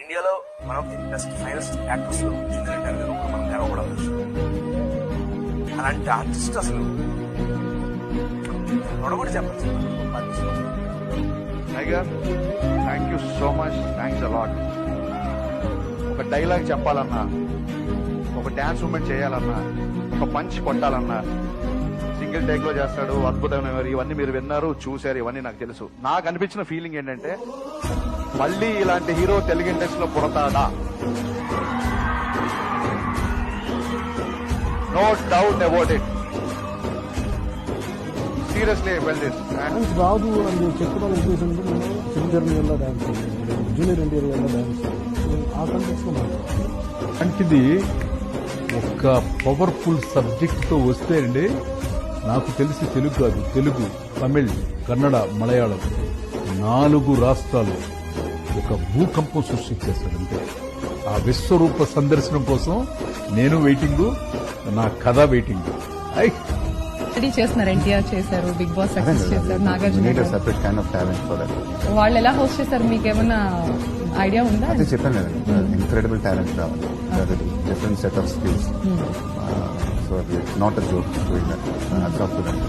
ఇండియాలో one of the best finest actors లో junior NTR గారు మనం గర్వపడాలి. అలాంటి ఆర్టిస్ట్ అసలు నొడగొడి చెప్పచ్చు. Tiger, thank you so much, thanks a lot. ఒక డైలాగ్ చెప్పాలన్నా, ఒక డాన్స్ మూమెంట్ చేయాలన్నా, ఒక పంచ్ కొట్టాలన్నా సింగిల్ టేక్ లో చేస్తాడు. అద్భుతమైన ఇవన్నీ మీరు విన్నారు, చూశారు, ఇవన్నీ నాకు తెలుసు. నాకు అనిపించిన ఫీలింగ్ ఏంటంటే మళ్ళీ ఇలాంటి హీరో తెలుగు ఇండస్ట్రీలో పుడతాడా? No doubt about it. Seriously well this dance రాదు అని చెప్పడం ఉద్దేశం చిరంజీవి వల్ల డాన్స్, జూనియర్ ఎన్టీఆర్ వల్ల డాన్స్, ఆ కంటెక్స్ లో అలాంటిది ఒక పవర్ఫుల్ సబ్జెక్ట్ తో వస్తే అండి, నాకు తెలిసి తెలుగు కాదు, తెలుగు, తమిళ్, కన్నడ, మలయాళం 4 రాష్ట్రాలు ఒక భూకంపం సృష్టించేస్తాడంటే ఆ విశ్వరూప సందర్శనం కోసం నేను వెయిటింగ్, నా కథ వెయిటింగ్. రెడీ చేస్తున్నారు. ఎన్టీఆర్ చేశారు, బిగ్ బాస్ సక్సెస్ చేశారు, నాగార్జున గారు. Separate kind of talent for that. వాళ్ళు ఎలా హోస్ట్ చేశారు, మీకు ఏమన్నా ఐడియా ఉందా? అదే చెప్పాను కదా, ఇన్క్రెడిబుల్ టాలెంట్ రావాలి, different set of skills. So not a joke doing that. Hats off to them.